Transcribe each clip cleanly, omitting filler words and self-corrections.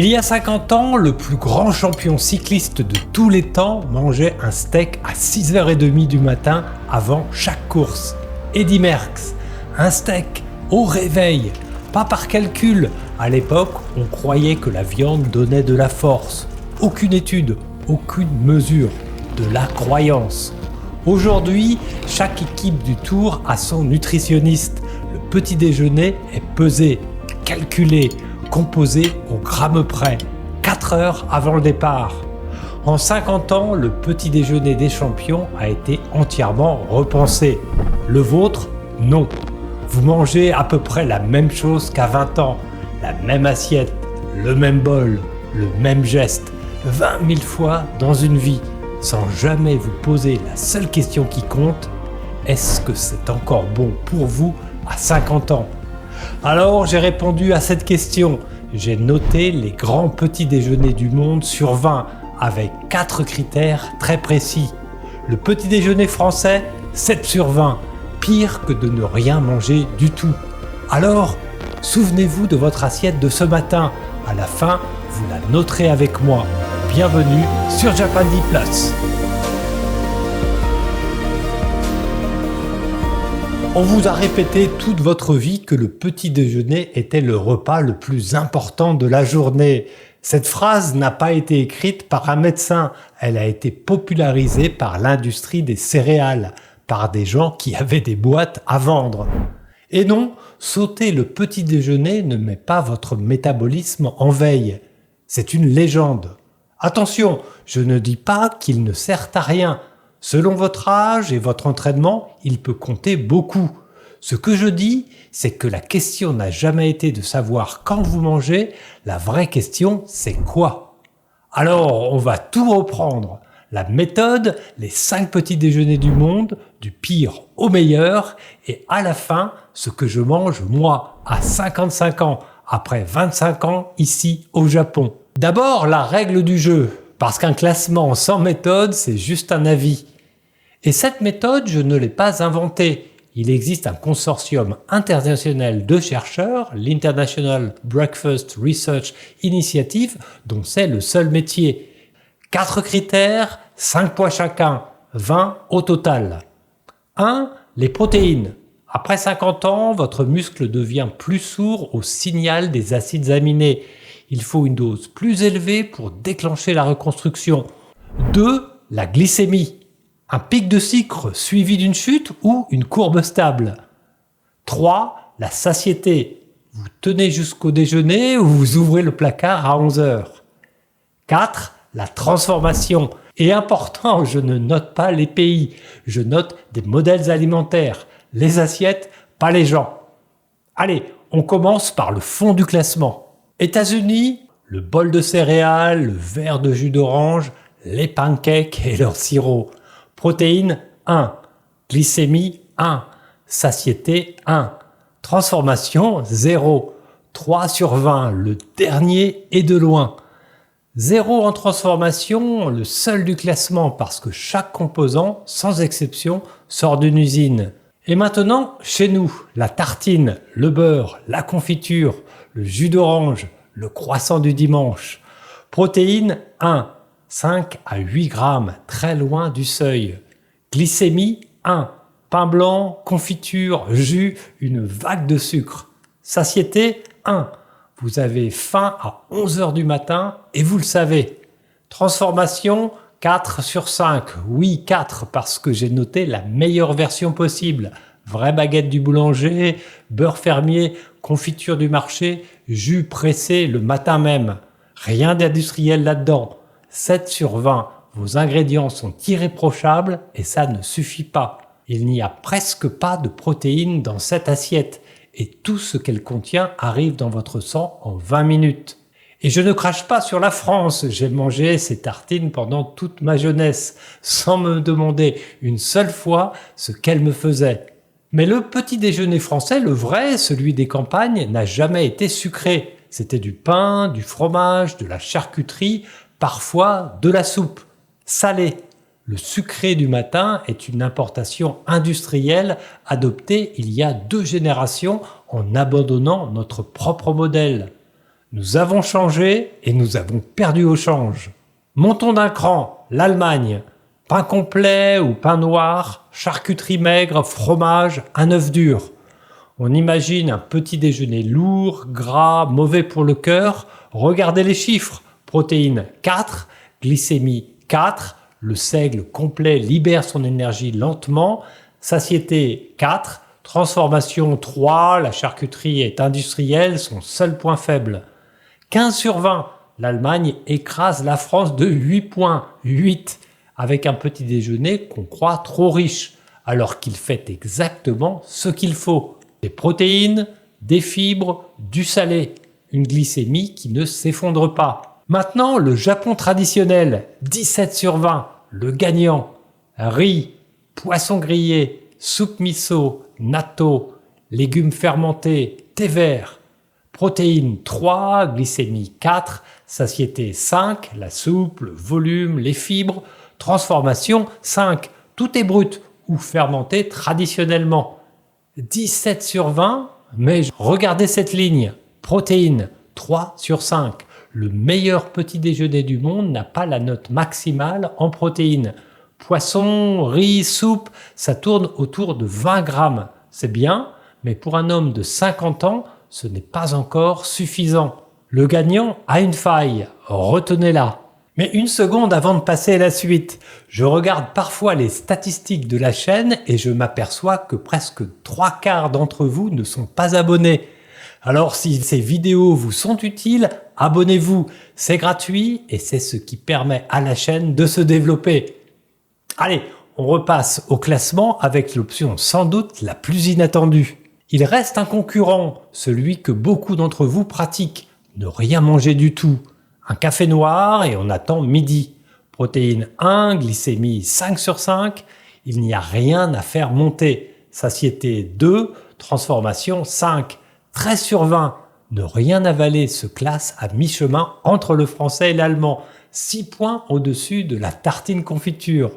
Il y a 50 ans, le plus grand champion cycliste de tous les temps mangeait un steak à 6h30 du matin avant chaque course. Eddy Merckx, un steak au réveil, pas par calcul. À l'époque, on croyait que la viande donnait de la force. Aucune étude, aucune mesure, de la croyance. Aujourd'hui, chaque équipe du Tour a son nutritionniste. Le petit déjeuner est pesé, calculé, composé au gramme près, 4 heures avant le départ. En 50 ans, le petit déjeuner des champions a été entièrement repensé. Le vôtre, non. Vous mangez à peu près la même chose qu'à 20 ans, la même assiette, le même bol, le même geste, 20 000 fois dans une vie, sans jamais vous poser la seule question qui compte, est-ce que c'est encore bon pour vous à 50 ans ? Alors j'ai répondu à cette question. J'ai noté les grands petits déjeuners du monde sur 20 avec 4 critères très précis. Le petit déjeuner français, 7 sur 20, pire que de ne rien manger du tout. Alors, souvenez-vous de votre assiette de ce matin. À la fin, vous la noterez avec moi. Bienvenue sur Japandi Plus. On vous a répété toute votre vie que le petit déjeuner était le repas le plus important de la journée. Cette phrase n'a pas été écrite par un médecin, elle a été popularisée par l'industrie des céréales, par des gens qui avaient des boîtes à vendre. Et non, sauter le petit déjeuner ne met pas votre métabolisme en veille. C'est une légende. Attention, je ne dis pas qu'il ne sert à rien. Selon votre âge et votre entraînement, il peut compter beaucoup. Ce que je dis, c'est que la question n'a jamais été de savoir quand vous mangez, la vraie question, c'est quoi ? Alors, on va tout reprendre. La méthode, les 5 petits déjeuners du monde, du pire au meilleur, et à la fin, ce que je mange moi, à 55 ans, après 25 ans ici au Japon. D'abord, la règle du jeu. Parce qu'un classement sans méthode, c'est juste un avis. Et cette méthode, je ne l'ai pas inventée. Il existe un consortium international de chercheurs, l'International Breakfast Research Initiative, dont c'est le seul métier. 4 critères, 5 poids chacun, 20 au total. 1. Les protéines. Après 50 ans, votre muscle devient plus sourd au signal des acides aminés. Il faut une dose plus élevée pour déclencher la reconstruction. 2. La glycémie. Un pic de sucre suivi d'une chute ou une courbe stable. 3. La satiété. Vous tenez jusqu'au déjeuner ou vous ouvrez le placard à 11 heures. 4. La transformation. Et important, je ne note pas les pays. Je note des modèles alimentaires. Les assiettes, pas les gens. Allez, on commence par le fond du classement. États-Unis, le bol de céréales, le verre de jus d'orange, les pancakes et leur sirop. Protéines 1, glycémie 1, satiété 1, transformation 0, 3 sur 20, le dernier est de loin. 0 en transformation, le seul du classement parce que chaque composant, sans exception, sort d'une usine. Et maintenant, chez nous, la tartine, le beurre, la confiture, le jus d'orange, le croissant du dimanche. Protéines 1, 5 à 8 grammes, très loin du seuil. Glycémie 1, pain blanc, confiture, jus, une vague de sucre. Satiété 1, vous avez faim à 11 heures du matin et vous le savez. Transformation 4 sur 5, oui 4 parce que j'ai noté la meilleure version possible. Vraie baguette du boulanger, beurre fermier, confiture du marché, jus pressé le matin même. Rien d'industriel là-dedans. 7 sur 20, vos ingrédients sont irréprochables et ça ne suffit pas. Il n'y a presque pas de protéines dans cette assiette et tout ce qu'elle contient arrive dans votre sang en 20 minutes. Et je ne crache pas sur la France, j'ai mangé ces tartines pendant toute ma jeunesse, sans me demander une seule fois ce qu'elles me faisaient. Mais le petit déjeuner français, le vrai, celui des campagnes, n'a jamais été sucré. C'était du pain, du fromage, de la charcuterie, parfois de la soupe. Salé. Le sucré du matin est une importation industrielle adoptée il y a 2 générations en abandonnant notre propre modèle. Nous avons changé et nous avons perdu au change. Montons d'un cran, l'Allemagne. Pain complet ou pain noir, charcuterie maigre, fromage, un œuf dur. On imagine un petit déjeuner lourd, gras, mauvais pour le cœur. Regardez les chiffres. Protéines 4, glycémie 4, le seigle complet libère son énergie lentement. Satiété 4, transformation 3, la charcuterie est industrielle, son seul point faible. 15 sur 20, l'Allemagne écrase la France de 8 points, 8, avec un petit déjeuner qu'on croit trop riche, alors qu'il fait exactement ce qu'il faut. Des protéines, des fibres, du salé, une glycémie qui ne s'effondre pas. Maintenant, le Japon traditionnel, 17 sur 20, le gagnant. Riz, poisson grillé, soupe miso, natto, légumes fermentés, thé vert. Protéines 3, glycémie 4, satiété 5, la soupe, le volume, les fibres. Transformation 5, tout est brut ou fermenté traditionnellement. 17 sur 20, mais regardez cette ligne. Protéines 3 sur 5. Le meilleur petit déjeuner du monde n'a pas la note maximale en protéines. Poisson, riz, soupe, ça tourne autour de 20 grammes. C'est bien, mais pour un homme de 50 ans, ce n'est pas encore suffisant. Le gagnant a une faille, retenez-la. Mais une seconde avant de passer à la suite, je regarde parfois les statistiques de la chaîne et je m'aperçois que presque 3/4 d'entre vous ne sont pas abonnés. Alors si ces vidéos vous sont utiles, abonnez-vous, c'est gratuit et c'est ce qui permet à la chaîne de se développer. Allez, on repasse au classement avec l'option sans doute la plus inattendue. Il reste un concurrent, celui que beaucoup d'entre vous pratiquent, ne rien manger du tout. Un café noir et on attend midi. Protéines 1, glycémie 5 sur 5, il n'y a rien à faire monter. Satiété 2, transformation 5. 13 sur 20, ne rien avaler se classe à mi-chemin entre le français et l'allemand. 6 points au-dessus de la tartine confiture.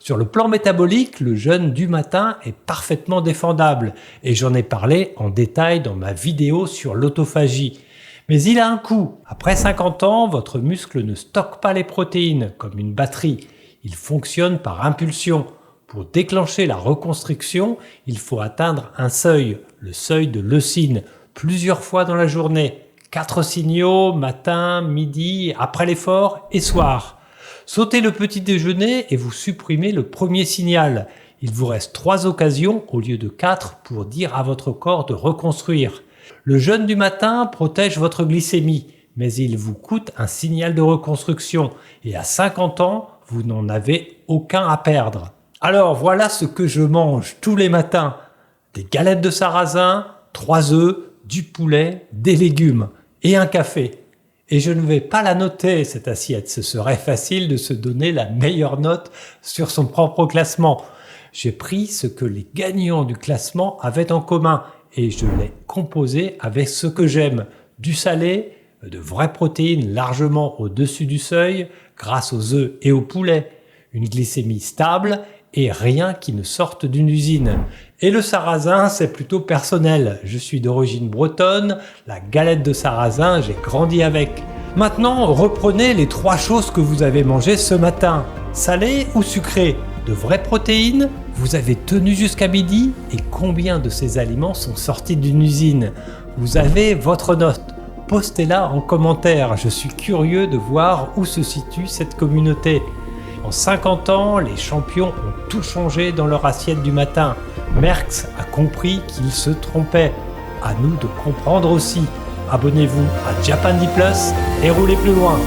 Sur le plan métabolique, le jeûne du matin est parfaitement défendable et j'en ai parlé en détail dans ma vidéo sur l'autophagie. Mais il a un coût. Après 50 ans, votre muscle ne stocke pas les protéines comme une batterie. Il fonctionne par impulsion. Pour déclencher la reconstruction, il faut atteindre un seuil, le seuil de leucine, plusieurs fois dans la journée. 4 signaux, matin, midi, après l'effort et soir. Sautez le petit déjeuner et vous supprimez le premier signal. Il vous reste 3 occasions au lieu de 4 pour dire à votre corps de reconstruire. Le jeûne du matin protège votre glycémie, mais il vous coûte un signal de reconstruction et à 50 ans, vous n'en avez aucun à perdre. Alors voilà ce que je mange tous les matins. Des galettes de sarrasin, 3 œufs, du poulet, des légumes et un café. Et je ne vais pas la noter, cette assiette. Ce serait facile de se donner la meilleure note sur son propre classement. J'ai pris ce que les gagnants du classement avaient en commun et je l'ai composé avec ce que j'aime. Du salé, de vraies protéines largement au-dessus du seuil grâce aux œufs et au poulet, une glycémie stable et rien qui ne sorte d'une usine. Et le sarrasin, c'est plutôt personnel. Je suis d'origine bretonne, la galette de sarrasin, j'ai grandi avec. Maintenant, reprenez les 3 choses que vous avez mangées ce matin. Salé ou sucré? De vraies protéines? Vous avez tenu jusqu'à midi? Et combien de ces aliments sont sortis d'une usine? Vous avez votre note. Postez-la en commentaire. Je suis curieux de voir où se situe cette communauté. En 50 ans, les champions ont tout changé dans leur assiette du matin. Merckx a compris qu'il se trompait. À nous de comprendre aussi. Abonnez-vous à Japan D+ et roulez plus loin.